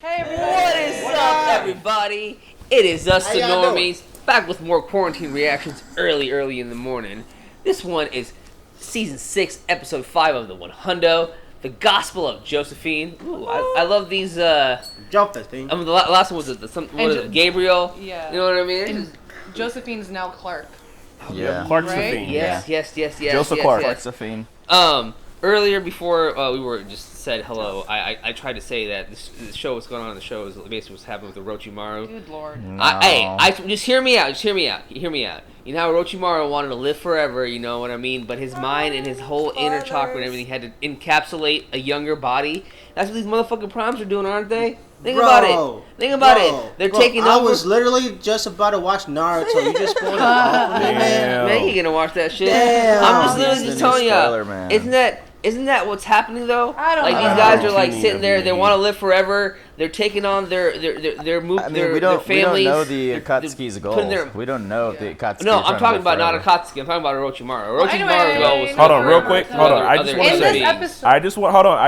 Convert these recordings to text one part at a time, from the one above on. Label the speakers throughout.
Speaker 1: Hey everybody! What is up, everybody? It is us, the normies, back with more quarantine reactions early in the morning. This one is season 6, episode 5 of the 100, the Gospel of Josephine. Ooh, I love these.
Speaker 2: Josephine.
Speaker 1: The last one was Gabriel.
Speaker 3: Yeah.
Speaker 1: You know what I mean?
Speaker 3: And Josephine's now Clark.
Speaker 4: Yeah.
Speaker 5: Clark-Sophine.
Speaker 1: Yes.
Speaker 5: Joseph Clark.
Speaker 4: Clark-Sophine.
Speaker 1: Earlier, before we were just said hello, I tried to say that this show, what's going on in the show, is basically what's happening with Orochimaru.
Speaker 3: Good lord.
Speaker 4: No.
Speaker 1: Just hear me out. You know how Orochimaru wanted to live forever, you know what I mean? But his mind and his whole inner chakra and everything had to encapsulate a younger body. That's what these motherfucking primes are doing, aren't they? Think about it. They're taking over.
Speaker 2: I was literally just about to watch Naruto. You just spoiled it all for me, man.
Speaker 1: Man, you gonna watch that shit?
Speaker 2: Damn.
Speaker 1: I'm just literally just telling
Speaker 4: Spoiler,
Speaker 1: you.
Speaker 4: man.
Speaker 1: Isn't that what's happening though?
Speaker 3: I don't
Speaker 1: like
Speaker 3: know.
Speaker 1: these guys are like sitting there. They want to live forever. They're taking on their families.
Speaker 4: We don't know the Akatsuki's goals. We don't know if the Akatsuki.
Speaker 1: No, I'm talking about not Akatsuki. I'm talking about Orochimaru.
Speaker 3: Orochimaru's
Speaker 1: goal was
Speaker 5: Hold on, real quick. Hold on. I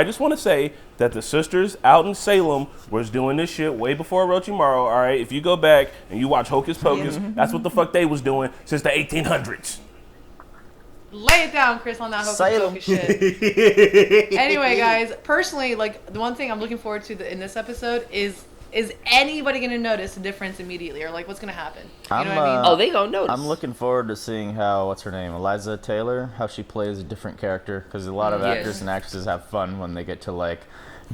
Speaker 5: just want to say that the sisters out in Salem was doing this shit way before Orochimaru. All right, if you go back and you watch Hocus Pocus, that's what the fuck they was doing since the 1800s.
Speaker 3: Lay it down, Chris, on that Hocus Pocus shit. Anyway, guys, personally, like, the one thing I'm looking forward to in this episode is anybody going to notice a difference immediately? Or, like, what's going to happen? You know what I mean?
Speaker 1: Oh, they gonna notice.
Speaker 4: I'm looking forward to seeing how, what's her name, Eliza Taylor, how she plays a different character. Because a lot of actors and actresses have fun when they get to, like,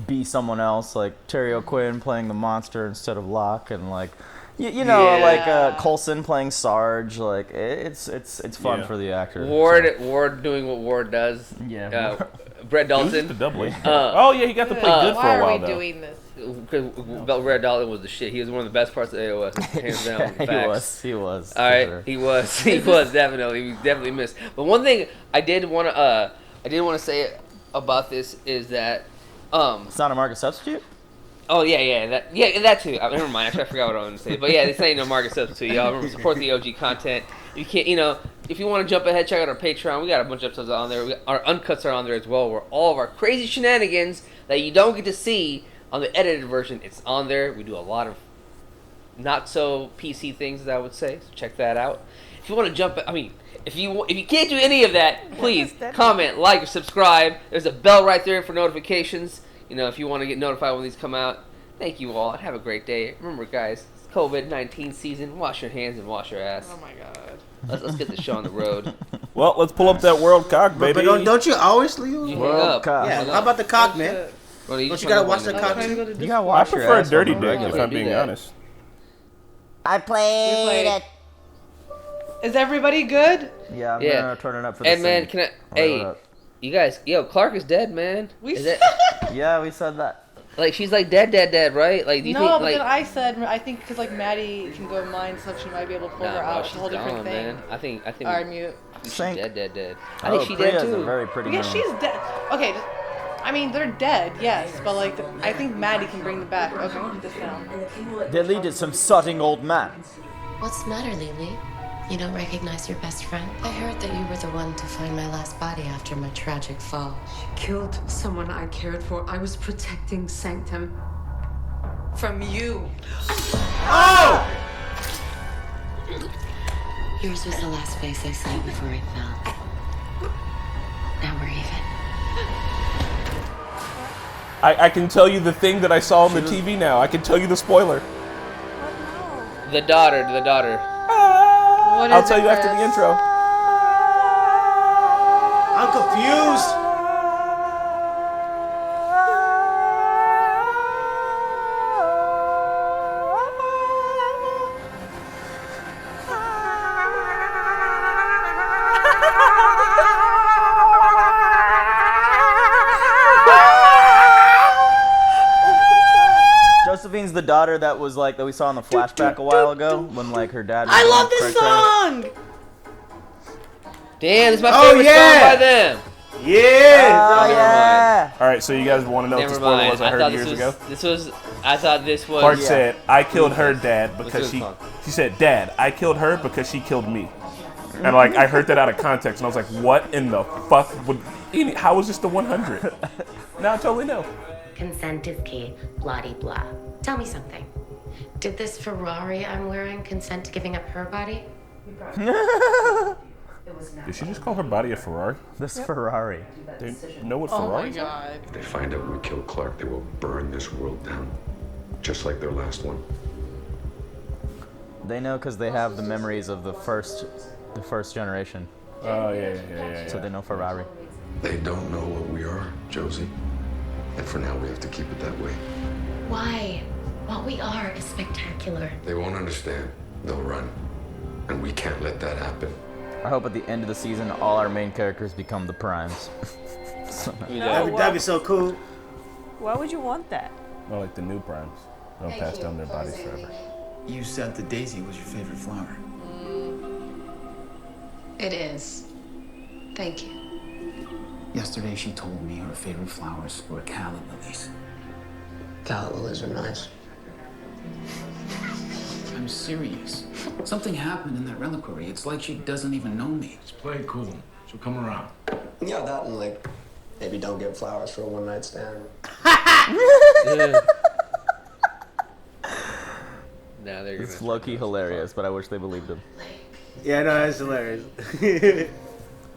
Speaker 4: be someone else. Like, Terry O'Quinn playing the monster instead of Locke. And, like, like Coulson playing Sarge. Like, it's fun for the actor.
Speaker 1: Ward doing what Ward does.
Speaker 4: Yeah.
Speaker 1: Brett Dalton.
Speaker 5: He got to play good for a while,
Speaker 3: Why are we
Speaker 5: though.
Speaker 3: doing this?
Speaker 1: Because Brett Dalton was the shit. He was one of the best parts of AOS, hands down.
Speaker 4: He was.
Speaker 1: All right,
Speaker 4: sure.
Speaker 1: he was definitely. He definitely missed. But one thing I did want to say about this is that
Speaker 4: It's not a market substitute?
Speaker 1: Oh that too. Never mind. Actually, I forgot what I wanted to say. But yeah, this ain't no market substitute, y'all. Remember, support the OG content. You can't, if you want to jump ahead, check out our Patreon. We got a bunch of episodes on there. Our uncuts are on there as well, where all of our crazy shenanigans that you don't get to see on the edited version, it's on there. We do a lot of not so PC things, I would say. So check that out. If you want to jump, if you can't do any of that, please comment, like, or subscribe. There's a bell right there for notifications. If you want to get notified when these come out. Thank you all, and have a great day. Remember, guys, it's COVID-19 season. Wash your hands and wash your ass.
Speaker 3: Oh my god.
Speaker 1: Let's get the show on the road.
Speaker 5: Well, let's pull up that world cock, baby.
Speaker 2: But don't you always leave?
Speaker 1: You hang
Speaker 4: World
Speaker 1: up.
Speaker 4: Cup.
Speaker 2: Yeah, how about the cock, man?
Speaker 1: Well,
Speaker 2: Don't you gotta watch the cock?
Speaker 4: You gotta
Speaker 5: I
Speaker 4: watch your
Speaker 5: prefer a
Speaker 4: ass
Speaker 5: dirty
Speaker 4: on the
Speaker 5: dick,
Speaker 4: regular.
Speaker 5: if I'm being honest.
Speaker 4: I played it.
Speaker 3: Is everybody good?
Speaker 4: Yeah, I'm gonna turn it up for the
Speaker 1: Hey, man,
Speaker 4: scene.
Speaker 1: you guys, Clark is dead, man.
Speaker 4: Yeah, we said that.
Speaker 1: Like, she's like dead, right? Like, do you
Speaker 3: No,
Speaker 1: think,
Speaker 3: but
Speaker 1: like...
Speaker 3: then I think because, like, Maddie can go mind stuff, she might be able to pull her out. It's a whole different thing.
Speaker 1: Man. I think
Speaker 3: Alright, mute.
Speaker 1: she's
Speaker 4: Sync.
Speaker 1: dead. I think she's dead,
Speaker 4: Priya's
Speaker 1: too.
Speaker 4: a very pretty
Speaker 3: Yeah,
Speaker 4: name.
Speaker 3: she's dead. Okay, they're dead, yes, but, like, I think Maddie can bring them back. Okay, put this down.
Speaker 4: They lead some sodding old man.
Speaker 6: What's the matter, Lily? You don't recognize your best friend? I heard that you were the one to find my last body after my tragic fall.
Speaker 7: She killed someone I cared for. I was protecting Sanctum from you.
Speaker 2: Oh!
Speaker 6: Yours was the last face I saw before I fell. Now we're even.
Speaker 5: I can tell you the thing that I saw on the TV now. I can tell you the spoiler.
Speaker 1: The daughter.
Speaker 5: I'll tell you after the intro.
Speaker 2: I'm confused.
Speaker 4: Josephine's the daughter that was like that we saw in the flashback a while ago when like her dad.
Speaker 3: I love this song!
Speaker 1: Damn, this is my favorite song by them.
Speaker 2: Yeah.
Speaker 4: Oh yeah.
Speaker 5: All right, so you guys want to know what the
Speaker 1: Never
Speaker 5: spoiler
Speaker 1: mind.
Speaker 5: was I heard years ago?
Speaker 1: I thought this was...
Speaker 5: Clark said, I killed her dad because
Speaker 1: your
Speaker 5: she said, Dad, I killed her because she killed me. And like, I heard that out of context, and I was like, what in the fuck how is this the 100? Now I totally know.
Speaker 6: consent is key, blah-de-blah. Tell me something. Did this Ferrari I'm wearing consent to giving up her body?
Speaker 5: Did she just call her body a Ferrari?
Speaker 4: This Ferrari.
Speaker 5: They know what Ferrari is?
Speaker 8: If they find out we killed Clark, they will burn this world down. Just like their last one.
Speaker 4: They know because they have the memories of the first generation.
Speaker 5: Oh, yeah.
Speaker 4: So they know Ferrari.
Speaker 8: They don't know what we are, Josie. And for now, we have to keep it that way.
Speaker 6: Why? What we are is spectacular.
Speaker 8: They won't understand. They'll run. And we can't let that happen.
Speaker 4: I hope at the end of the season, all our main characters become the Primes.
Speaker 2: That'd be so cool.
Speaker 9: Why would you want that?
Speaker 5: Not like the new Primes. They'll pass down their bodies forever.
Speaker 10: You said the daisy was your favorite flower.
Speaker 7: It is. Thank you.
Speaker 10: Yesterday she told me her favorite flowers were calla lilies.
Speaker 2: Calla lilies are nice.
Speaker 10: I'm serious. Something happened in that reliquary. It's like she doesn't even know me.
Speaker 8: Just play it cool. She'll come around.
Speaker 2: Yeah, that and like, maybe don't get flowers for a one-night stand.
Speaker 1: Now they're
Speaker 4: It's low-key hilarious, but I wish they believed him.
Speaker 2: Yeah, no, it's hilarious.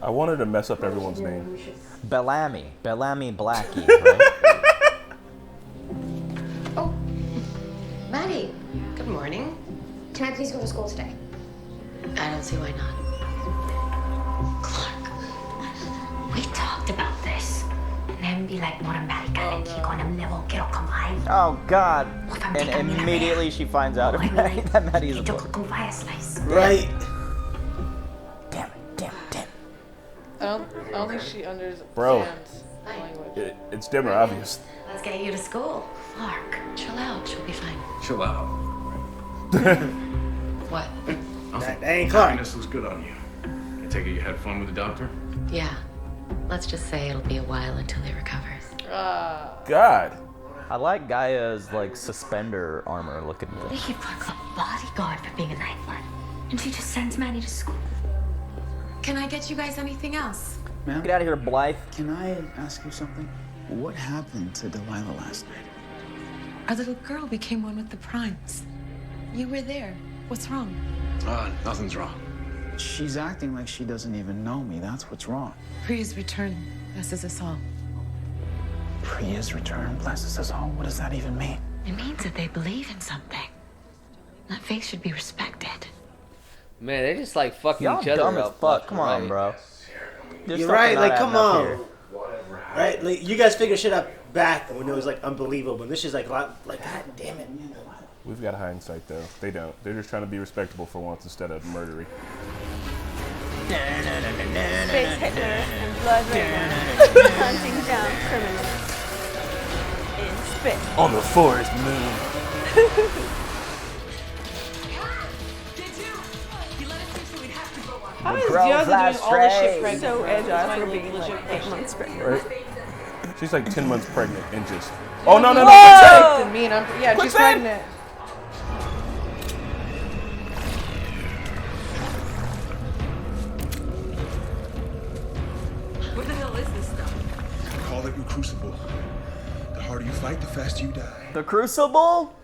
Speaker 5: I wanted to mess up everyone's name.
Speaker 4: Bellamy Blackie, right?
Speaker 6: Oh, Maddie, good morning.
Speaker 11: Can I please go to school today?
Speaker 6: I don't see why not.
Speaker 11: Clark, we talked about this. Nem be like more American and on a level quiero kumain.
Speaker 4: Oh God! And immediately she finds out that Maddie's a book.
Speaker 2: Right.
Speaker 4: Damn it.
Speaker 3: I don't think she understands
Speaker 5: Bro.
Speaker 3: the language.
Speaker 5: It's dimmer, obvious.
Speaker 6: Let's get you to school. Clark, chill out. She'll be fine.
Speaker 8: Chill out.
Speaker 6: What?
Speaker 2: That ain't Clark.
Speaker 8: This looks good on you. I take it you had fun with the doctor?
Speaker 6: Yeah. Let's just say it'll be a while until he recovers.
Speaker 5: God.
Speaker 4: I like Gaia's like suspender armor looking
Speaker 11: They
Speaker 4: thing.
Speaker 11: give Clark a bodyguard for being a nightblood. And she just sends Manny to school.
Speaker 6: Can I get you guys anything else?
Speaker 10: Ma'am,
Speaker 4: Get out of here, Blythe.
Speaker 10: can I ask you something? What happened to Delilah last night?
Speaker 7: Our little girl became one with the Primes. You were there. What's wrong?
Speaker 8: Nothing's wrong.
Speaker 10: She's acting like she doesn't even know me. That's what's wrong.
Speaker 7: Priya's return blesses us all.
Speaker 10: Priya's return blesses us all. What does that even mean?
Speaker 6: It means that they believe in something. That faith should be respected.
Speaker 1: Man, they're just like fucking
Speaker 4: Y'all
Speaker 1: each other
Speaker 4: dumb as
Speaker 1: up.
Speaker 4: fuck. Come on, bro. There's
Speaker 2: You're
Speaker 4: something
Speaker 2: right.
Speaker 4: not
Speaker 2: Like,
Speaker 4: adding
Speaker 2: come
Speaker 4: up
Speaker 2: on.
Speaker 4: here.
Speaker 2: Right? Like, you guys figured shit out back when it was like unbelievable. And this is like a lot. Like, God damn it.
Speaker 5: We've got hindsight, though. They don't. They're just trying to be respectable for once instead of murdery.
Speaker 9: Space Hitler and Blood Raven hunting down criminals in space.
Speaker 5: On the forest moon.
Speaker 3: How is
Speaker 4: crows
Speaker 3: Diaz
Speaker 4: fly
Speaker 3: doing all this shit
Speaker 4: straight.
Speaker 3: pregnant?
Speaker 9: So
Speaker 3: bro? That's
Speaker 9: agile
Speaker 3: my
Speaker 9: for being
Speaker 3: legit
Speaker 9: like 8
Speaker 3: question.
Speaker 9: months pregnant.
Speaker 5: Right? She's like 10 months pregnant and just... Oh, no.
Speaker 3: Than me and yeah, she's
Speaker 5: save.
Speaker 3: pregnant.
Speaker 7: What the hell is this stuff?
Speaker 12: Call it your crucible. The harder you fight, the faster you die.
Speaker 4: The Crucible?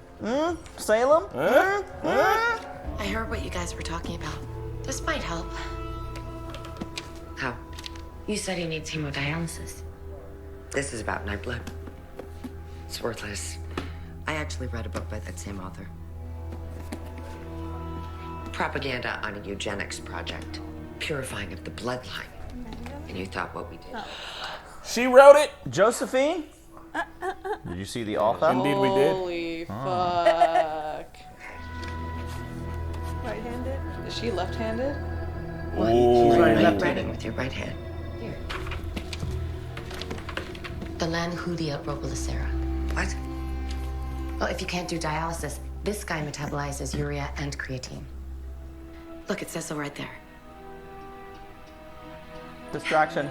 Speaker 4: Salem?
Speaker 6: I heard what you guys were talking about. This might help.
Speaker 13: How?
Speaker 6: You said he needs hemodialysis.
Speaker 13: This is about night blood. It's worthless. I actually read a book by that same author. Propaganda on a eugenics project. Purifying of the bloodline. And you thought what we did.
Speaker 5: She wrote it.
Speaker 4: Josephine? Did you see the author?
Speaker 5: Indeed we did.
Speaker 3: Holy fuck.
Speaker 9: Right-handed?
Speaker 3: Is she left-handed?
Speaker 2: She's right left
Speaker 13: Writing with your right hand. Here.
Speaker 6: The Lanhudia robulacera.
Speaker 13: What?
Speaker 6: Well, if you can't do dialysis, this guy metabolizes urea and creatine. Look, it says so right there.
Speaker 4: Distraction.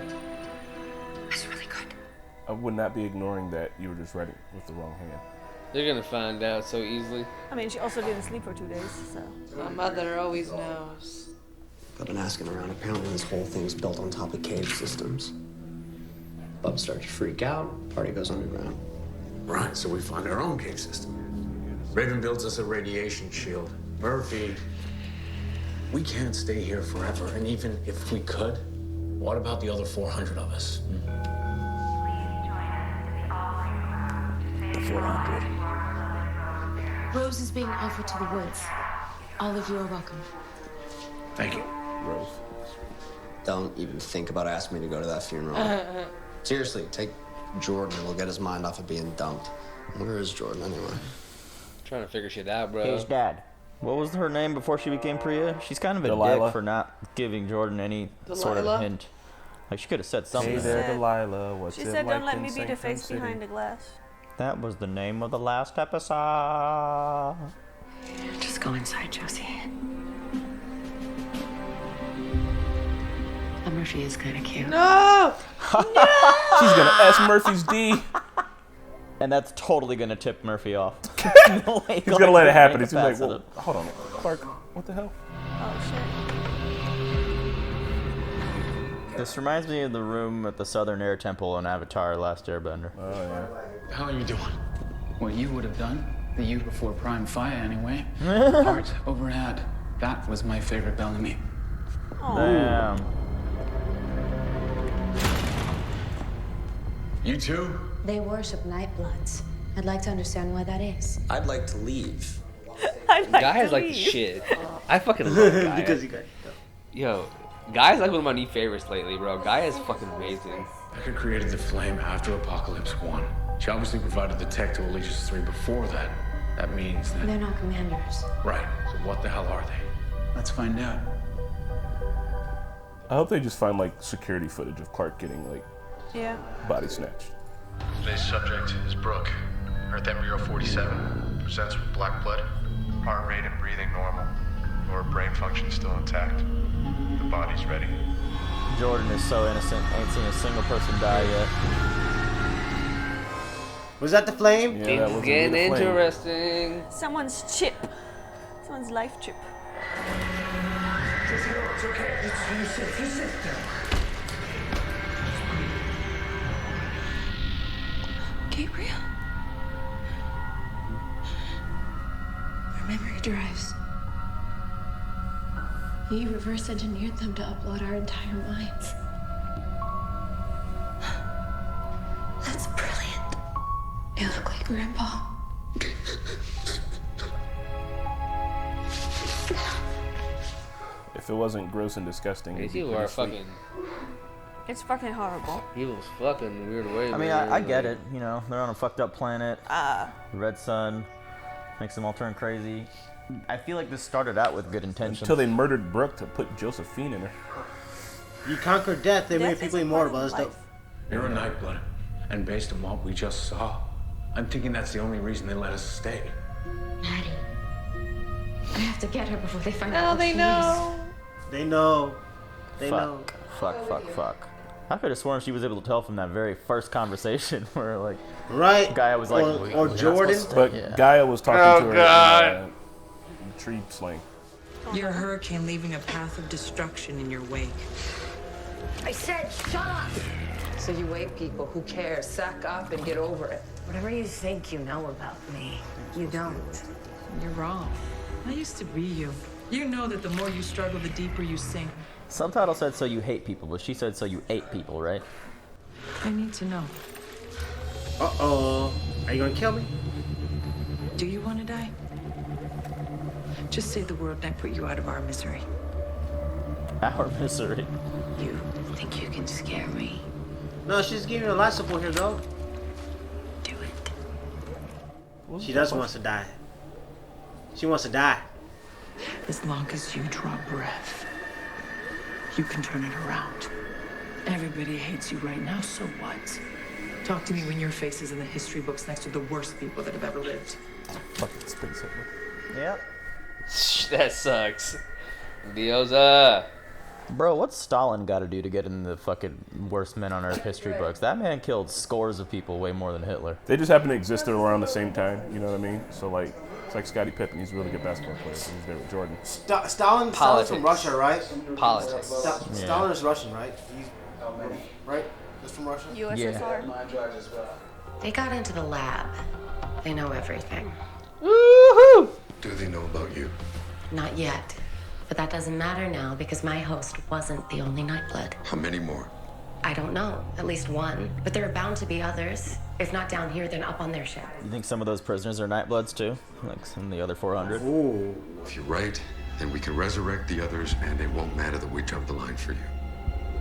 Speaker 13: That's really good.
Speaker 5: I would not be ignoring that. You were just writing with the wrong hand.
Speaker 1: They're gonna find out so easily.
Speaker 9: I mean, she also didn't sleep for 2 days, so.
Speaker 3: My mother always knows.
Speaker 2: I've been asking around. Apparently, this whole thing's built on top of cage systems. Bubs start to freak out. Party goes underground.
Speaker 10: Right, so we find our own cave system. Raven builds us a radiation shield. Murphy, we can't stay here forever, and even if we could, what about the other 400 of us?
Speaker 4: The 400.
Speaker 6: Rose is being offered to the woods. All of you are welcome.
Speaker 10: Thank you,
Speaker 5: Rose.
Speaker 14: Don't even think about asking me to go to that funeral. Seriously, take Jordan and we'll get his mind off of being dumped. Where is Jordan anyway?
Speaker 1: Trying to figure shit out, bro.
Speaker 4: His dad. What was her name before she became Priya? She's kind of a
Speaker 5: Delilah.
Speaker 4: dick for not giving Jordan any sort of hint. Like, she could have said something.
Speaker 5: Hey there, Delilah. What's
Speaker 9: She
Speaker 5: it
Speaker 9: said,
Speaker 5: like
Speaker 9: "Don't let
Speaker 5: in
Speaker 9: me be the
Speaker 5: Sanctum
Speaker 9: face
Speaker 5: City?"
Speaker 9: behind the glass."
Speaker 4: That was the name of the last episode.
Speaker 13: Just go inside, Josie. That Murphy is kind of cute.
Speaker 3: No!
Speaker 5: She's gonna S Murphy's D.
Speaker 4: And that's totally gonna tip Murphy off. No way
Speaker 5: He's gonna let it happen. He's
Speaker 4: gonna
Speaker 5: gonna be like, well, hold on, Clark, what the hell?
Speaker 9: Oh shit.
Speaker 4: This reminds me of the room at the Southern Air Temple in Avatar: Last Airbender.
Speaker 5: Oh yeah.
Speaker 10: How are you doing?
Speaker 15: What you would have done, the year before Prime Fire anyway. Heart over head. That was my favorite Bellamy.
Speaker 4: Damn.
Speaker 10: You too?
Speaker 16: They worship Nightbloods. I'd like to understand why that is.
Speaker 14: I'd like to leave.
Speaker 1: Guy is like the shit. I fucking love Guy.
Speaker 2: Because you got.
Speaker 1: Yo, Guy's like one of my new favorites lately, bro. Guy is fucking amazing.
Speaker 10: Becca created the flame after Apocalypse 1. She obviously provided the tech to Alicia's 3 before that. That means that...
Speaker 16: They're not commanders.
Speaker 10: Right. So what the hell are they?
Speaker 15: Let's find out.
Speaker 5: I hope they just find like security footage of Clark getting like body snatched.
Speaker 17: Today's subject is Brooke. Earth embryo 47. Presents with black blood. Heart rate and breathing normal. Lower brain function still intact. The body's ready.
Speaker 4: Jordan is so innocent. Ain't seen a single person die yet.
Speaker 2: Was that the flame?
Speaker 1: Yeah, it's getting interesting.
Speaker 9: Someone's chip. Someone's life chip.
Speaker 10: It's okay. You sit down.
Speaker 6: Gabriel. Our memory drives. You reverse engineered them to upload our entire minds. That's brilliant. You look like Grandpa.
Speaker 5: If it wasn't gross and disgusting,
Speaker 1: These people are fucking.
Speaker 9: It's fucking horrible.
Speaker 1: Evil's fucking weird way.
Speaker 4: I mean, I get it. You know, they're on a fucked up planet. The red sun makes them all turn crazy. I feel like this started out with good intentions.
Speaker 5: Until they murdered Brooke to put Josephine in her.
Speaker 2: You conquer death, they made people immortal.
Speaker 10: You're a Nightblood, and based on what we just saw, I'm thinking that's the only reason they let us stay.
Speaker 16: Maddie. I have to get her before they find out.
Speaker 3: Now
Speaker 16: who
Speaker 3: they
Speaker 16: she
Speaker 3: know.
Speaker 2: They know. They
Speaker 4: fuck,
Speaker 2: know.
Speaker 4: Fuck. I could have sworn she was able to tell from that very first conversation where, like,
Speaker 2: right?
Speaker 4: Gaia was like,
Speaker 2: or Jordan.
Speaker 5: But Gaia was talking to her in tree slang.
Speaker 18: You're a hurricane leaving a path of destruction in your wake.
Speaker 11: I said, shut up!
Speaker 13: So you wait, people. Who cares? Sack up and get over it.
Speaker 11: Whatever you think you know about me, you don't.
Speaker 18: You're wrong. I used to be you. You know that the more you struggle, the deeper you sink.
Speaker 4: Subtitle said so you hate people, but she said so you ate people, right?
Speaker 18: I need to know.
Speaker 2: Uh-oh. Are you gonna kill me?
Speaker 18: Do you want to die? Just say the word and I put you out of our misery.
Speaker 4: Our misery.
Speaker 11: You think you can scare me?
Speaker 2: No, she's giving you a lot of support here, though.
Speaker 11: Do it.
Speaker 2: She does want to die. She wants to die.
Speaker 18: As long as you draw breath, you can turn it around. Everybody hates you right now, so what? Talk to me when your face is in the history books next to the worst people that have ever lived.
Speaker 5: Fucking space Hitler.
Speaker 4: Yep.
Speaker 1: That sucks. Dioza.
Speaker 4: Bro, what's Stalin got to do to get in the fucking worst men on Earth history books? That man killed scores of people, way more than Hitler.
Speaker 5: They just happen to exist around the same time. You know what I mean? So like, it's like Scottie Pippen. He's a really good basketball player. He's there with Jordan.
Speaker 2: Stalin's from Russia, right?
Speaker 1: Politics.
Speaker 2: Stalin is Russian, right? Right? That's from Russia.
Speaker 9: USSR.
Speaker 6: They got into the lab. They know everything.
Speaker 1: Woohoo!
Speaker 8: Do they know about you?
Speaker 6: Not yet. But that doesn't matter now because my host wasn't the only Nightblood.
Speaker 8: How many more?
Speaker 6: I don't know. At least one. But there are bound to be others. If not down here, then up on their ship.
Speaker 4: You think some of those prisoners are Nightbloods too? Like some of the other 400?
Speaker 2: Ooh.
Speaker 8: If you're right, then we can resurrect the others, and it won't matter that we jumped the line for you.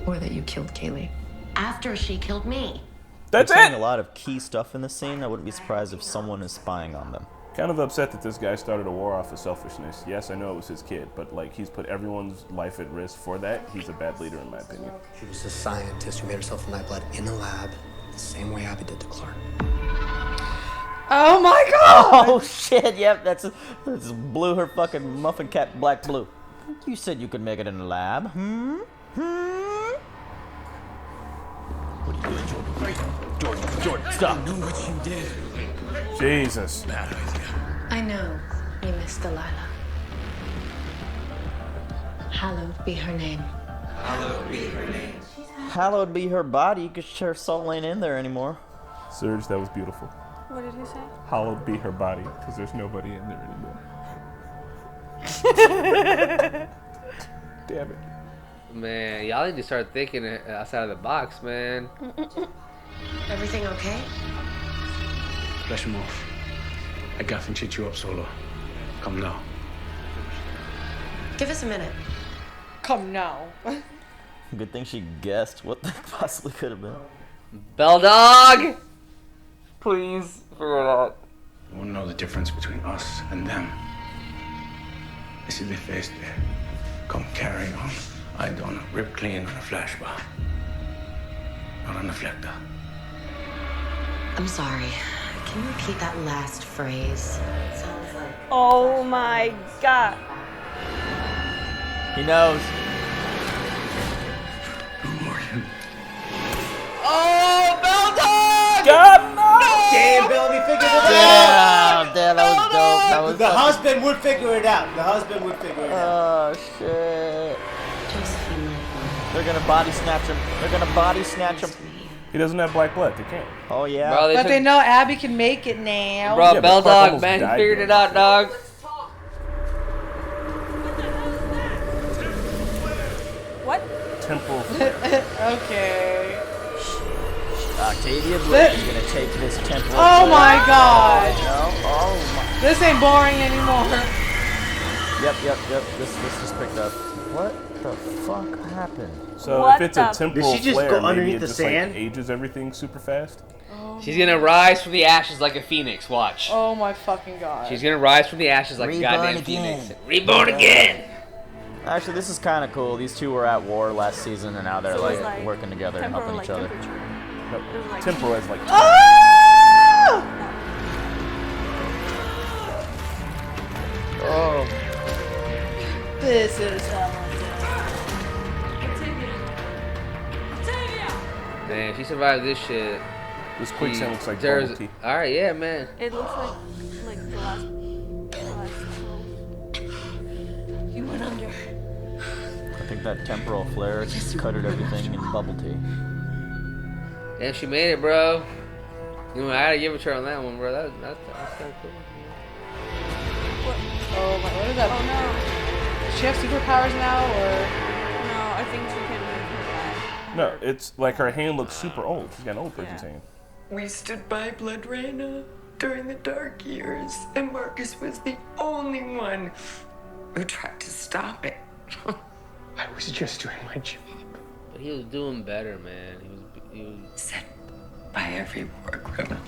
Speaker 6: Or that you killed Kaylee. After she killed me.
Speaker 5: That's
Speaker 4: They're saying
Speaker 5: it.
Speaker 4: a lot of key stuff in this scene. I wouldn't be surprised if someone is spying on them.
Speaker 5: Kind of upset that this guy started a war off of selfishness. Yes, I know it was his kid, but like he's put everyone's life at risk for that. He's a bad leader in my opinion.
Speaker 14: She was a scientist who made herself a Nightblood in the lab, the same way Abby did to Clark.
Speaker 3: Oh my god!
Speaker 4: Oh shit! Yep, that's blew her fucking muffin cap black blue. You said you could make it in the lab. What are you doing, Jordan, stop!
Speaker 14: I know what you did.
Speaker 5: Jesus.
Speaker 14: Bad idea.
Speaker 6: I know you missed Delilah. Hallowed be her name.
Speaker 14: Hallowed be her name.
Speaker 4: Hallowed be her body, because her soul ain't in there anymore.
Speaker 5: Serge, that was beautiful.
Speaker 9: What did he say?
Speaker 5: Hallowed be her body, because there's nobody in there anymore. Damn it.
Speaker 1: Man, y'all need to start thinking outside of the box, man.
Speaker 6: Everything okay?
Speaker 10: Flash him off. I can't cheat you up solo. Come now.
Speaker 6: Give us a minute.
Speaker 3: Come now.
Speaker 4: Good thing she guessed what that possibly could have been.
Speaker 1: Bell dog! Please figure it out.
Speaker 10: You won't know the difference between us and them. I see the face there. Come carry on. I don't rip clean on a flashbang. Not on a reflector.
Speaker 6: I'm sorry. Can you repeat that last phrase? Sounds like...
Speaker 9: Oh my god.
Speaker 4: He knows.
Speaker 1: Oh, Bell dog!
Speaker 5: God, no!
Speaker 2: Damn, Bellamy figured it out.
Speaker 4: Damn, that was dope. That was
Speaker 2: The husband would figure it out. The husband would figure it out.
Speaker 4: Oh shit.
Speaker 6: Josephine.
Speaker 4: They're gonna body snatch him. They're gonna body snatch him.
Speaker 5: He doesn't have black blood. They can't.
Speaker 4: Oh yeah.
Speaker 1: Bro,
Speaker 3: But they know Abby can make it now.
Speaker 1: Bro,
Speaker 5: Yeah,
Speaker 1: Bell
Speaker 5: but Clark
Speaker 1: dog, man, he
Speaker 5: almost
Speaker 1: figured
Speaker 5: died
Speaker 1: it out, dog.
Speaker 9: What?
Speaker 5: Temporal.
Speaker 3: Okay.
Speaker 4: Octavia Blake is gonna take this temple.
Speaker 3: Oh my god.
Speaker 4: Oh my.
Speaker 3: This ain't boring anymore.
Speaker 4: Yep. This just picked up. What the fuck happened?
Speaker 5: So
Speaker 9: What
Speaker 5: if it's a
Speaker 9: the-
Speaker 5: temporal
Speaker 2: Did she just
Speaker 5: flare,
Speaker 2: go
Speaker 5: maybe
Speaker 2: underneath
Speaker 5: it
Speaker 2: the
Speaker 5: just
Speaker 2: sand?
Speaker 5: like ages everything super fast.
Speaker 1: She's gonna rise from the ashes like a phoenix, watch.
Speaker 3: Oh my fucking god.
Speaker 1: She's gonna rise from the ashes like a
Speaker 4: Reborn
Speaker 1: goddamn
Speaker 4: again.
Speaker 1: phoenix. Reborn again!
Speaker 4: Actually, this is kind of cool. These two were at war last season, and now they're
Speaker 9: So it was
Speaker 4: like,
Speaker 9: like
Speaker 4: working together and
Speaker 9: temporal,
Speaker 4: helping
Speaker 9: like
Speaker 4: each other.
Speaker 9: temperature.
Speaker 5: Nope.
Speaker 9: It was like-
Speaker 5: Temporal is like.
Speaker 4: Oh.
Speaker 3: This is
Speaker 1: Man, she survived this shit.
Speaker 5: This quicksand looks like
Speaker 1: There's-
Speaker 5: bubble tea.
Speaker 1: Alright, yeah, man.
Speaker 9: It looks like the last.
Speaker 16: You went under.
Speaker 4: I think that temporal flare coated everything in bubble tea.
Speaker 1: Yeah, she made it, bro. You know, I gotta give it to her on that one, bro. That's kind of cool.
Speaker 3: Oh my, what is that?
Speaker 9: Oh no.
Speaker 3: Does she have superpowers now, or?
Speaker 9: No, I think she can move her back.
Speaker 5: No, it's like her hand looks super old. She's got an old person's hand.
Speaker 18: We stood by Blood Raina during the dark years, and Marcus was the only one who tried to stop it.
Speaker 10: I was just doing my job.
Speaker 1: But he was doing better, man. He was
Speaker 18: Sent by every war criminal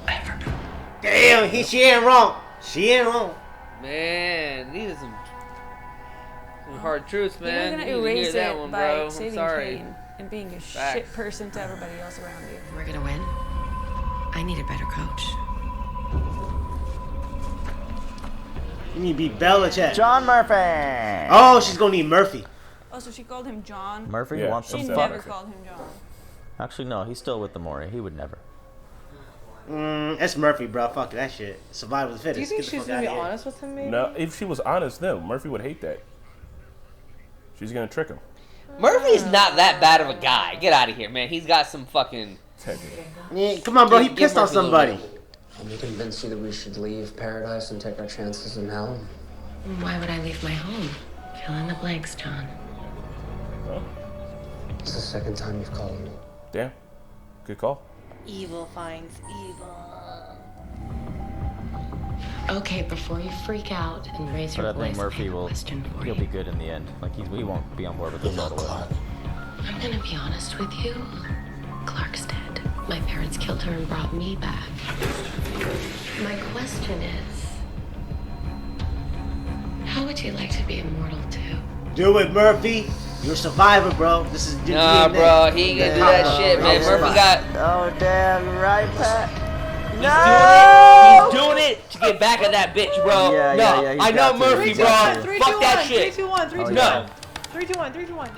Speaker 18: ever.
Speaker 2: Damn, she ain't wrong. She ain't wrong.
Speaker 1: Man, these are some hard truths,
Speaker 9: You're
Speaker 1: man.
Speaker 9: gonna
Speaker 1: You need to
Speaker 9: erase
Speaker 1: hear that
Speaker 9: it
Speaker 1: one,
Speaker 9: by
Speaker 1: bro. I'm
Speaker 9: saving
Speaker 1: sorry.
Speaker 9: Kane and being a
Speaker 1: Facts.
Speaker 9: shit person to everybody else around you.
Speaker 6: We're gonna win. I need a better coach.
Speaker 2: You need to be Belichick.
Speaker 4: John Murphy.
Speaker 2: Oh, she's gonna need Murphy.
Speaker 9: Oh, so she called him John?
Speaker 4: Murphy
Speaker 5: Yeah,
Speaker 4: wants
Speaker 9: She
Speaker 4: some
Speaker 9: never
Speaker 4: fuck.
Speaker 9: called him John.
Speaker 4: Actually, no, he's still with the Maury. He would never.
Speaker 2: That's Murphy, bro. Fuck that shit. Survival of the
Speaker 3: Do you
Speaker 2: fittest.
Speaker 3: think
Speaker 2: Get the
Speaker 3: she's
Speaker 2: fuck
Speaker 3: gonna be
Speaker 2: outta here.
Speaker 3: honest with him, maybe?
Speaker 5: No, if she was honest, no, Murphy would hate that. She's gonna trick him.
Speaker 1: Murphy's not that bad of a guy. Get out of here, man. He's got some fucking.
Speaker 2: Yeah, come on, bro. He pissed on somebody.
Speaker 14: I'm convinced you that we should leave paradise and take our chances in hell.
Speaker 6: Why would I leave my home? Fill in the blanks, John.
Speaker 14: It's the second time you've called me.
Speaker 5: Damn. Good call.
Speaker 3: Evil finds evil.
Speaker 6: Okay, before you freak out and raise your voice,
Speaker 4: Murphy he'll be good in the end. Like he won't be on board with this all the way.
Speaker 6: I'm gonna be honest with you. Clark's dead. My parents killed her and brought me back. My question is, how would you like to be immortal too?
Speaker 2: Do it, Murphy. You're a survivor, bro. This is
Speaker 1: Nah, bro. He ain't gonna do that shit, man. Murphy got.
Speaker 4: Oh damn! You're right, Pat.
Speaker 1: He's doing it to get back at that bitch, bro.
Speaker 4: Yeah,
Speaker 1: I know Murphy, bro. Fuck that shit.
Speaker 3: 3, 2, 1, 3, 2, 1.
Speaker 1: No.
Speaker 3: 3, 2, 1, 3, 2, 1.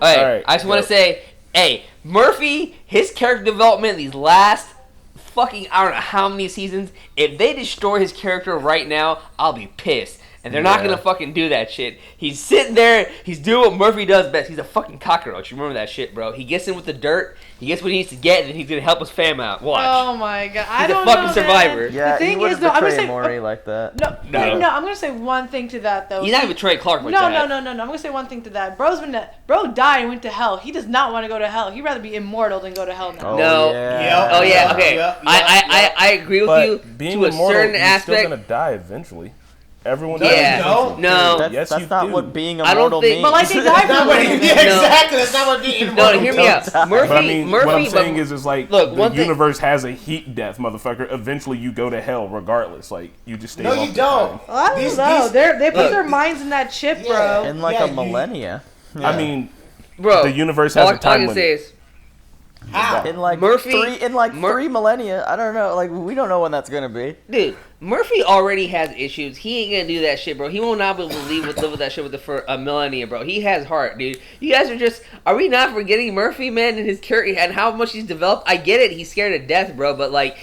Speaker 1: Hey, I just want to say, hey, Murphy, his character development these last fucking, I don't know how many seasons, if they destroy his character right now, I'll be pissed. And they're not going to fucking do that shit. He's sitting there, he's doing what Murphy does best. He's a fucking cockroach. You remember that shit, bro. He gets in with the dirt, he gets what he needs to get, and then he's going to help his fam out. Watch.
Speaker 3: Oh my god. I don't
Speaker 1: He's a fucking
Speaker 3: know,
Speaker 1: survivor.
Speaker 3: Man.
Speaker 4: Yeah,
Speaker 3: the thing
Speaker 4: you
Speaker 3: is, though, I'm going to say.
Speaker 4: Maury like that.
Speaker 3: No, I'm going to say one thing to that, though.
Speaker 1: He's not even betraying Clark like that.
Speaker 3: No. I'm going to say one thing to that. Bro died and went to hell. He does not want to go to hell. He'd rather be immortal than go to hell now. Okay. I agree with you
Speaker 5: being
Speaker 1: to a
Speaker 5: immortal,
Speaker 1: certain
Speaker 5: you're
Speaker 1: aspect.
Speaker 5: Still gonna die eventually. Everyone
Speaker 1: No.
Speaker 4: That's not what being immortal means.
Speaker 3: But like they died from
Speaker 2: exactly. That's not what being immortal
Speaker 1: No, hear me out. Murphy,
Speaker 5: what I'm saying is like
Speaker 1: look,
Speaker 5: the universe has a heat death, motherfucker. Eventually, you go to hell regardless. Like you just stay.
Speaker 2: No, you don't.
Speaker 3: Well, I don't know. They put their minds in that chip, bro.
Speaker 4: In like a millennia.
Speaker 5: I mean,
Speaker 1: bro,
Speaker 5: the universe has a time limit.
Speaker 1: Say is,
Speaker 2: how?
Speaker 4: In like
Speaker 1: Murphy,
Speaker 4: three millennia. I don't know. Like we don't know when that's gonna be.
Speaker 1: Dude, Murphy already has issues. He ain't gonna do that shit, bro. He will not be able to live with that shit for a millennia, bro. He has heart, dude. You guys are we not forgetting Murphy, man, and his character and how much he's developed? I get it. He's scared to death, bro. But like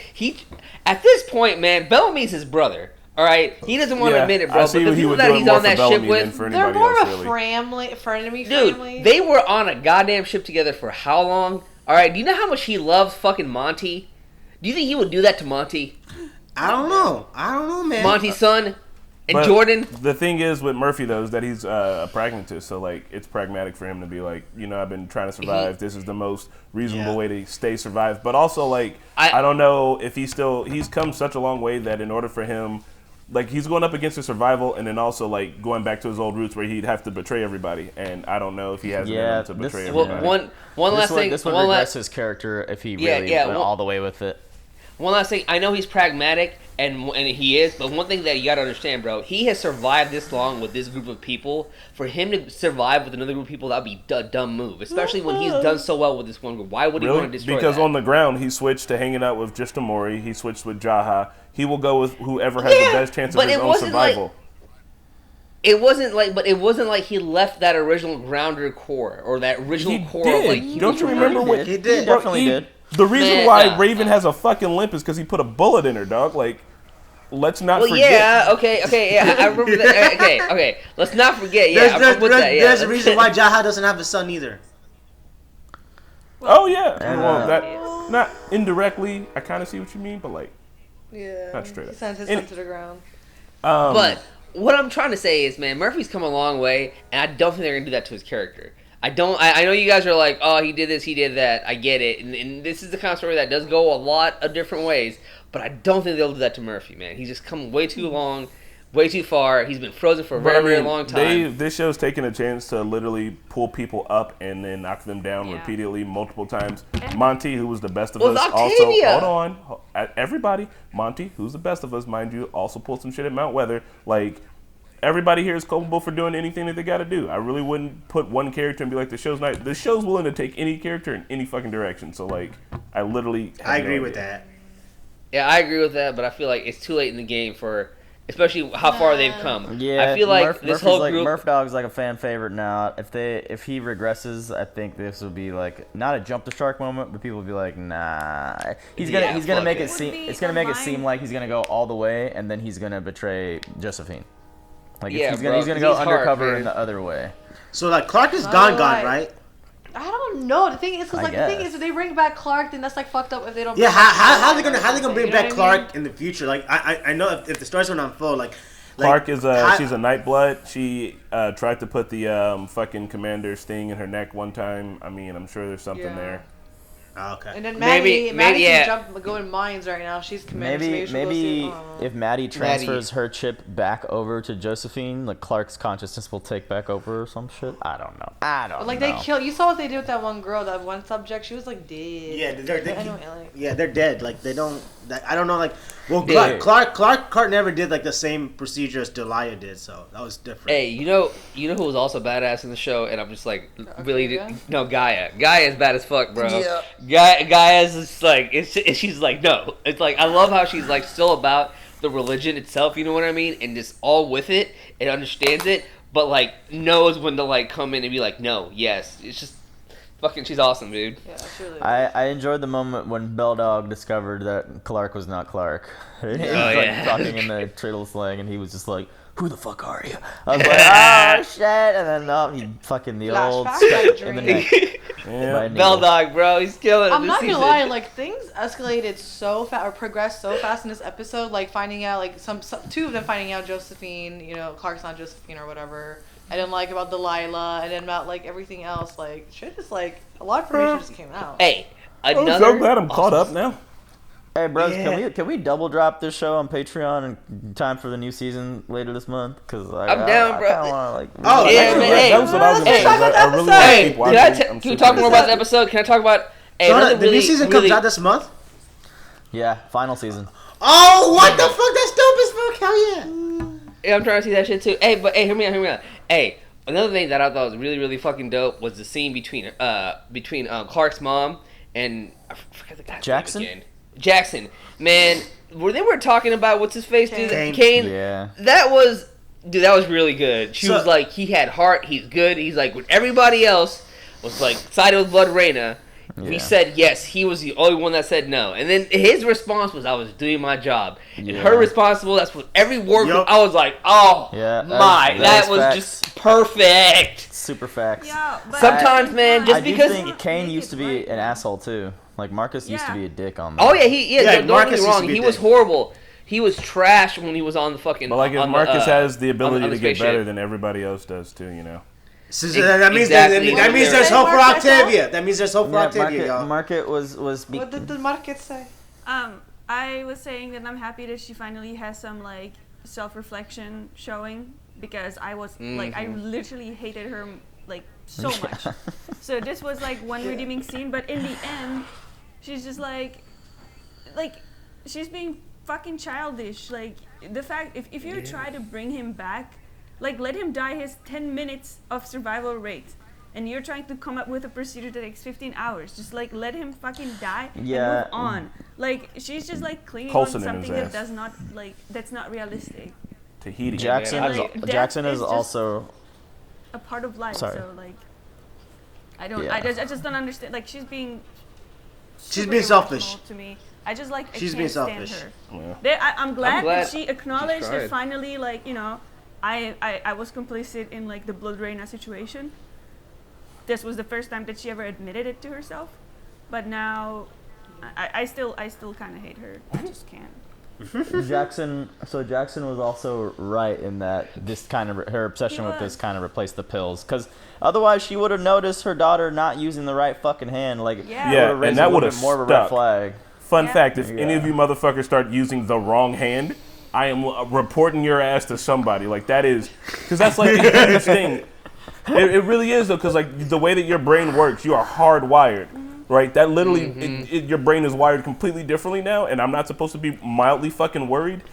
Speaker 1: at this point, man, Bellamy's his brother. All right, he doesn't want to admit it, bro. But the people that he's on that ship with,
Speaker 3: they're more of a frenemy.
Speaker 1: Dude, they were on a goddamn ship together for how long? All right, do you know how much he loves fucking Monty? Do you think he would do that to Monty?
Speaker 2: I don't know, man.
Speaker 1: Monty's son and
Speaker 5: But
Speaker 1: Jordan.
Speaker 5: The thing is with Murphy though is that he's a pragmatist, so like it's pragmatic for him to be like, I've been trying to survive. This is the most reasonable way to stay survive. But also like I don't know if he's come such a long way that in order for him. Like, he's going up against his survival and then also, like, going back to his old roots where he'd have to betray everybody. And I don't know if he has enough to betray everybody.
Speaker 1: One last thing.
Speaker 4: This would regress his character if he really went all the way with it.
Speaker 1: One last thing. I know he's pragmatic, and he is, but one thing that you got to understand, bro, he has survived this long with this group of people. For him to survive with another group of people, that would be a dumb move. Especially when he's done so well with this one group. Why would he want to destroy
Speaker 5: Because
Speaker 1: that?
Speaker 5: on the ground, he switched to hanging out with just Amori. He switched with Jaha. He will go with whoever has the best chance of his own survival.
Speaker 1: It wasn't like he left that original grounder core or that original core.
Speaker 5: Did. Don't you remember what
Speaker 4: he did? He definitely did.
Speaker 5: The reason why Raven has a fucking limp is because he put a bullet in her, dog. Like, let's not forget.
Speaker 1: Yeah, okay, I remember that. Okay, let's not forget. Yeah,
Speaker 2: there's a reason why Jaha doesn't have a son either.
Speaker 5: Oh yeah, well, not indirectly. I kind of see what you mean, but like, not straight up.
Speaker 3: He sent his son to the ground.
Speaker 1: But what I'm trying to say is, man, Murphy's come a long way, and I don't think they're gonna do that to his character. I know you guys are like, oh, he did this, he did that. I get it, and this is the kind of story that does go a lot of different ways. But I don't think they'll do that to Murphy, man. He's just come way too long, way too far. He's been frozen for a very, very long time.
Speaker 5: This show's taking a chance to literally pull people up and then knock them down repeatedly, multiple times. Monty, who was the best of us,
Speaker 1: Octavia.
Speaker 5: also hold on, everybody. Monty, who's the best of us, mind you, also pulled some shit at Mount Weather. Like, everybody here is culpable for doing anything that they got to do. I really wouldn't put one character and be like, the show's willing to take any character in any fucking direction. So like, I agree
Speaker 2: with that.
Speaker 1: Yeah, I agree with that, but I feel like it's too late in the game for, especially how far they've come.
Speaker 4: Yeah,
Speaker 1: I feel like this whole group.
Speaker 4: Murph Dog's like a fan favorite now. If he regresses, I think this will be like not a jump the shark moment, but people will be like, nah. He's gonna make it seem like he's gonna go all the way, and then he's gonna betray Josephine. Like he's gonna go undercover in the other way.
Speaker 2: So like Clark is gone, right?
Speaker 3: I don't know. The thing is, the thing is, if they bring back Clark, then that's like fucked up. If they don't.
Speaker 2: Yeah, how they gonna bring back Clark in the future? Like I know if the story's gonna unfold, like
Speaker 5: Clark is she's a Nightblood. She tried to put the fucking commander's thing in her neck one time. I mean, I'm sure there's something there.
Speaker 2: Oh, okay.
Speaker 3: And then Maddie can go in mines right now. She's commander.
Speaker 4: Maybe if Maddie transfers her chip back over to Josephine, like Clark's consciousness will take back over or some shit. I don't know.
Speaker 3: Like they kill. You saw what they did with that one girl, that one subject. She was like dead.
Speaker 2: Yeah, they're dead. Like they don't. I don't know. Like Clark never did like the same procedure as Delia did, so that was different.
Speaker 1: Hey, you know who was also badass in the show, and I'm just like Gaia. Gaia is bad as fuck, bro.
Speaker 2: Yeah.
Speaker 1: Gaia is just like she's like no. It's like I love how she's like still about the religion itself. You know what I mean? And just all with it and understands it, but like knows when to like come in and be like no, yes. It's just. Fucking, she's awesome, dude.
Speaker 3: Yeah, really
Speaker 4: I enjoyed the moment when Belldog discovered that Clark was not Clark. He was talking in the Triddle slang, and he was just like, "Who the fuck are you?" I was like, "Oh shit!" And then he fucking the old step in the neck.
Speaker 1: Belldog, bro, he's killing it.
Speaker 3: I'm not gonna lie, like things escalated so fast or progressed so fast in this episode. Like finding out, like some two of them finding out Josephine, Clark's not Josephine or whatever. And then like about Delilah, and then about like everything else, like shit just like a lot of information just came out.
Speaker 1: Hey,
Speaker 5: I'm so glad I'm caught up now.
Speaker 4: Hey, bros, can we double drop this show on Patreon in time for the new season later this month? Cause
Speaker 1: I'm down, bro.
Speaker 5: That was what I was gonna say. I really want to keep watching.
Speaker 1: Can we talk more about the episode? Can I talk about?
Speaker 2: The new season comes out this month.
Speaker 4: Yeah, final season.
Speaker 2: Oh, what the fuck? That's dope as fuck. Hell yeah.
Speaker 1: Yeah, I'm trying to see that shit too. Hey, but hear me out. Hey, another thing that I thought was really, really fucking dope was the scene between Clark's mom and I forget the guy's
Speaker 4: Jackson.
Speaker 1: name again. Jackson, man, where they were talking about what's his face, dude,
Speaker 2: Kane.
Speaker 4: Yeah.
Speaker 1: That was really good. She was like, he had heart, he's good. He's like, when everybody else was like sided with Blood Reina.
Speaker 4: Yeah.
Speaker 1: We said yes. He was the only one that said no. And then his response was, I was doing my job. And her response was, that's what every word was. I was like, oh, that was just perfect.
Speaker 4: Super facts.
Speaker 9: Yeah, but
Speaker 1: sometimes, man, just because.
Speaker 4: I do think Kane used to be an asshole, too. Like, Marcus used to be a dick on that.
Speaker 1: Oh, yeah, don't get me wrong. He was horrible. He was trash when he was on the fucking.
Speaker 5: But like, Marcus has the ability to get better than everybody else does, too, you know.
Speaker 2: So that means there's hope for Octavia. That means there's hope for Octavia, y'all.
Speaker 4: Market was.
Speaker 3: What did the Market say?
Speaker 9: I was saying that I'm happy that she finally has some like self-reflection showing, because I was like, I literally hated her like so much. So this was like one redeeming scene, but in the end, she's just like she's being fucking childish. Like the fact if you try to bring him back. Like, let him die his 10 minutes of survival rate. And you're trying to come up with a procedure that takes 15 hours. Just, like, let him fucking die and move on. Like, she's just, like, clinging on something that does not, like, that's not realistic.
Speaker 5: Tahiti.
Speaker 4: Jackson is also
Speaker 9: a part of life.
Speaker 4: Sorry.
Speaker 9: So, like, I just don't understand. Like, she's being
Speaker 2: selfish
Speaker 9: to me. I just, like,
Speaker 2: she's
Speaker 9: I
Speaker 2: being
Speaker 9: can't
Speaker 2: selfish.
Speaker 9: stand her. Yeah. I'm glad that she acknowledged that finally, like, I was complicit in like the Blood Reina situation. This was the first time that she ever admitted it to herself, but now I still kind of hate her. I just can't.
Speaker 4: Jackson was also right in that this kind of her obsession with this kind of replaced the pills, because otherwise she would have noticed her daughter not using the right fucking hand. Like
Speaker 5: and that would have
Speaker 4: more of a red flag.
Speaker 5: Fun fact: if any of you motherfuckers start using the wrong hand, I am reporting your ass to somebody. Like, that is... Because that's, like, the biggest thing. It really is, though, because, like, the way that your brain works, you are hardwired, right? That literally... your brain is wired completely differently now, and I'm not supposed to be mildly fucking worried.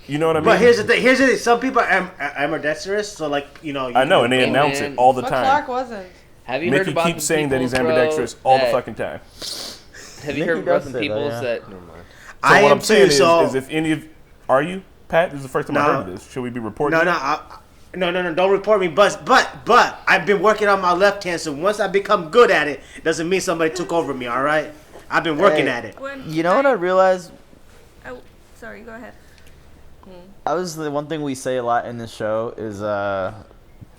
Speaker 5: You know what I mean?
Speaker 2: But here's the thing. Some people are ambidextrous, so, like,
Speaker 5: I know, and they announce it all the time.
Speaker 3: Clark wasn't.
Speaker 1: Have you
Speaker 5: Mickey
Speaker 1: heard about
Speaker 5: keeps saying that he's ambidextrous all the fucking time.
Speaker 1: Have you heard about some people that... Never mind.
Speaker 5: So what I'm saying is if any of... Are you, Pat? This is the first time I heard of this. Should we be reporting?
Speaker 2: No. Don't report me. But I've been working on my left hand, so once I become good at it, doesn't mean somebody took over me. All right, I've been working at it.
Speaker 4: You know what I realized?
Speaker 9: Oh, sorry. Go ahead.
Speaker 4: The one thing we say a lot in this show is that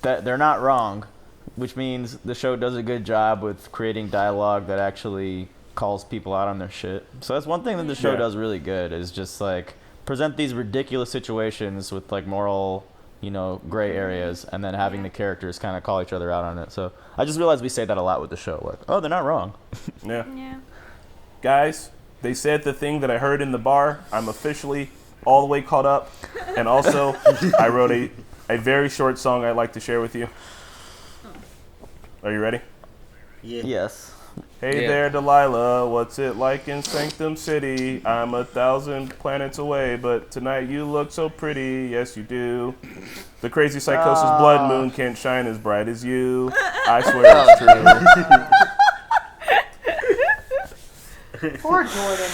Speaker 4: they're not wrong. which means the show does a good job with creating dialogue that actually calls people out on their shit. So that's one thing that the show does really good, is just like present these ridiculous situations with like moral, gray areas, and then having the characters kind of call each other out on it. So I just realized we say that a lot with the show. Like, oh, they're not wrong.
Speaker 5: Yeah. Guys, they said the thing that I heard in the bar. I'm officially all the way caught up. And also, I wrote a very short song I'd like to share with you. Are you ready?
Speaker 2: Yeah.
Speaker 4: Yes.
Speaker 5: Hey there, Delilah, what's it like in Sanctum City? I'm 1,000 planets away, but tonight you look so pretty, yes you do. The crazy psychosis blood moon can't shine as bright as you. I swear it's true.
Speaker 3: Poor Jordan,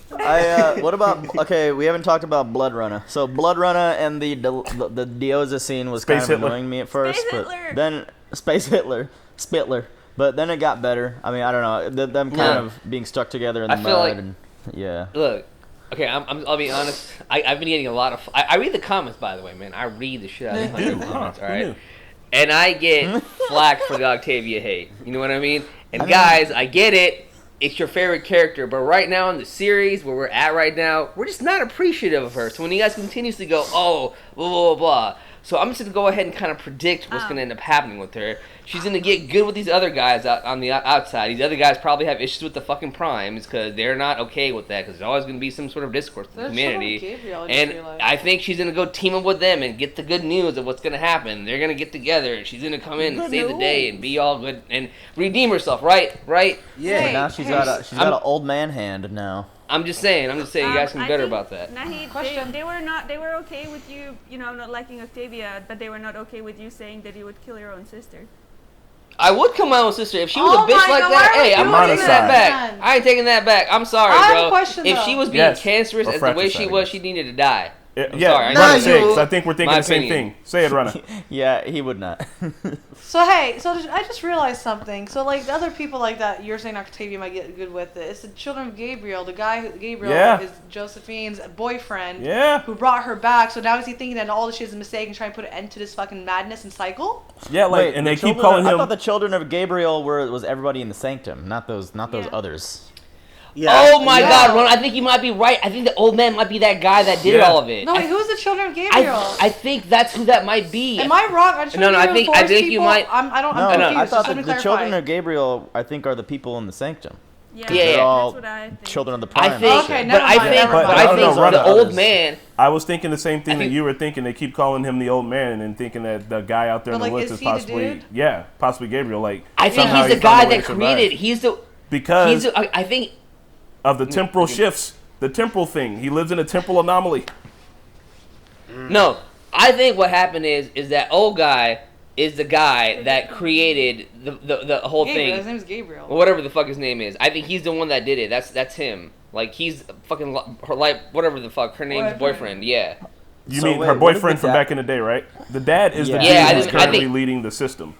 Speaker 3: man.
Speaker 4: What about, okay, we haven't talked about Blood Runner. So Blood Runner and the Dioza scene was
Speaker 5: Space
Speaker 4: kind of
Speaker 5: Hitler.
Speaker 4: annoying me at first,
Speaker 9: Space
Speaker 4: but
Speaker 9: Hitler.
Speaker 4: then Space Hitler, Spitler. But then it got better. I mean, I don't know, them kind of being stuck together in the
Speaker 1: I feel
Speaker 4: mud.
Speaker 1: like-
Speaker 4: And, yeah.
Speaker 1: Look, okay, I'll be honest. I've been getting a lot of. I read the comments, by the way, man. I read the shit out of the comments, all right? And I get flack for the Octavia hate. You know what I mean? And guys, I get it. It's your favorite character, but right now in the series where we're at right now, we're just not appreciative of her. So when you guys continuously go, oh, blah, blah, blah, blah. So I'm just going to go ahead and kind of predict what's going to end up happening with her. She's going to get good with these other guys out on the outside. These other guys probably have issues with the fucking primes because they're not okay with that, because there's always going to be some sort of discourse in the community. And I think she's going to go team up with them and get the good news of what's going to happen. They're going to get together and she's going to come in and save the day and be all good and redeem herself, right?
Speaker 4: Yeah. But now she's got an old man hand now.
Speaker 1: I'm just saying, you guys can be better about that.
Speaker 9: Naheed, they were okay with you, not liking Octavia, but they were not okay with you saying that you would kill your own sister.
Speaker 1: I would kill my own sister if she was a bitch like that. Hey, I'm not taking that back. I ain't taking that back. I'm sorry,
Speaker 3: I have
Speaker 1: bro.
Speaker 3: a question,
Speaker 1: If
Speaker 3: though.
Speaker 1: she was being cancerous as the way she was, she needed to die. I'm sorry.
Speaker 5: Run it, say it, because I think we're thinking the same thing. Say it, Rana.
Speaker 4: Yeah, he would not.
Speaker 3: So I just realized something. So like the other people like that, you're saying Octavia might get good with it. It's the children of Gabriel. The guy Gabriel is Josephine's boyfriend.
Speaker 5: Yeah.
Speaker 3: Who brought her back. So now is he thinking that all this shit is a mistake and trying to put an end to this fucking madness and cycle?
Speaker 5: Yeah, like, and they keep calling him.
Speaker 4: I thought the children of Gabriel was everybody in the Sanctum, not those others.
Speaker 2: Yeah.
Speaker 1: Oh my God, Ron! I think you might be right. I think the old man might be that guy that did all of it.
Speaker 3: No, wait, who's the children of Gabriel?
Speaker 1: I think that's who that might be.
Speaker 3: Am I wrong?
Speaker 1: I think you might.
Speaker 3: I'm confused.
Speaker 4: I thought
Speaker 3: Just let me
Speaker 4: the
Speaker 3: clarify.
Speaker 4: children of Gabriel, I think, are the people in the Sanctum.
Speaker 9: Yeah,
Speaker 4: They're all
Speaker 9: that's what I think.
Speaker 4: children of the Prime.
Speaker 1: I think,
Speaker 3: Okay,
Speaker 1: but I think the old man.
Speaker 5: I was thinking the same thing that you were thinking. They keep calling him the old man and thinking that the guy out there in the woods is possibly, possibly Gabriel. Like,
Speaker 1: I think he's the guy that created. He's the
Speaker 5: because
Speaker 1: I think
Speaker 5: of the temporal shifts, the temporal thing. He lives in a temporal anomaly.
Speaker 1: No, I think what happened is that old guy is the guy that created the whole
Speaker 3: Gabriel,
Speaker 1: thing.
Speaker 3: His name's Gabriel.
Speaker 1: Or whatever the fuck his name is. I think he's the one that did it. That's him. Like he's fucking her, like whatever the fuck her name's boyfriend. Yeah.
Speaker 5: You mean her boyfriend from back in the day, right? The dad is the dude who's currently leading the system.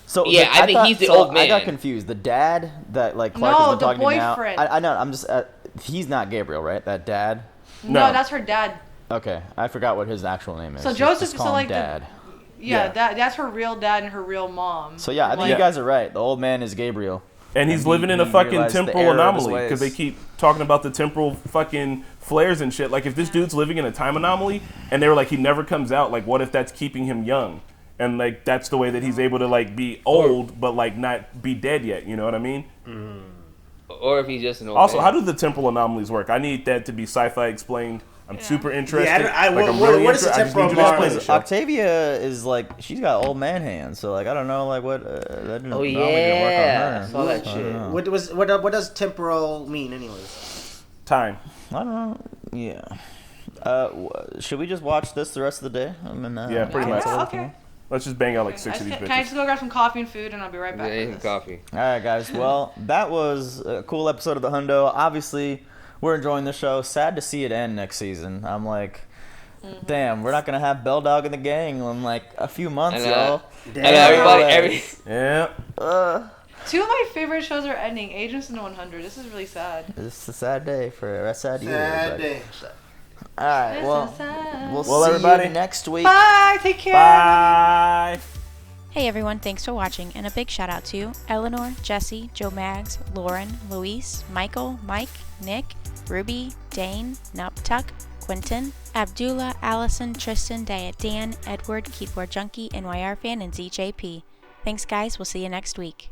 Speaker 4: So
Speaker 1: yeah, I think he's the old man.
Speaker 4: I got confused. The dad that like Clark has been talking to now.
Speaker 3: boyfriend.
Speaker 4: I know. I'm just. He's not Gabriel, right? That dad.
Speaker 3: No, that's her dad.
Speaker 4: Okay, I forgot what his actual name is.
Speaker 3: So
Speaker 4: Just
Speaker 3: Joseph,
Speaker 4: call
Speaker 3: so
Speaker 4: him
Speaker 3: like
Speaker 4: dad.
Speaker 3: that's her real dad and her real mom.
Speaker 4: So yeah, I think you guys are right. The old man is Gabriel.
Speaker 5: And he's living in a fucking temporal anomaly because they keep talking about the temporal fucking flares and shit. Like, if this dude's living in a time anomaly and they were like, he never comes out, like, what if that's keeping him young? And, like, that's the way that he's able to, like, be old but, like, not be dead yet. You know what I mean?
Speaker 1: Or if he's just an old
Speaker 5: Also,
Speaker 1: man.
Speaker 5: how do the temporal anomalies work? I need that to be sci-fi explained. I'm super interested.
Speaker 2: Yeah,
Speaker 5: I'm
Speaker 2: what
Speaker 5: really
Speaker 2: is the
Speaker 5: interested.
Speaker 2: temporal anomaly?
Speaker 4: Octavia is like, she's got old man hands, so like I don't know like what that
Speaker 1: Oh
Speaker 4: yeah,
Speaker 1: yeah, I saw that shit.
Speaker 2: What does temporal mean, anyways?
Speaker 5: Time.
Speaker 4: I don't know. Yeah. Should we just watch this the rest of the day? I mean,
Speaker 5: yeah, pretty much.
Speaker 3: Okay.
Speaker 5: Let's just bang out like 6 of these bitches.
Speaker 3: Can I just go grab some coffee and food and I'll be right back?
Speaker 1: Yeah, coffee.
Speaker 4: All right, guys. Well, that was a cool episode of the Hundo. Obviously, we're enjoying the show. Sad to see it end next season. I'm like, damn, we're not gonna have Bell Dog in the gang in like a few months, y'all.
Speaker 1: And everybody,
Speaker 5: yeah.
Speaker 3: Two of my favorite shows are ending. Agents and 100. This is really sad.
Speaker 4: It's a sad day for a sad year.
Speaker 2: Sad day.
Speaker 4: All right. Well, we'll see
Speaker 5: everybody.
Speaker 4: you next week.
Speaker 3: Bye. Take care.
Speaker 5: Bye.
Speaker 19: Hey everyone, thanks for watching, and a big shout out to Eleanor, Jesse, Joe Mags, Lauren, Luis, Michael, Mike, Nick, Ruby, Dane, Nuptuck, Quentin, Abdullah, Allison, Tristan, Dan, Edward, Keyboard Junkie, NYR Fan, and ZJP. Thanks guys, we'll see you next week.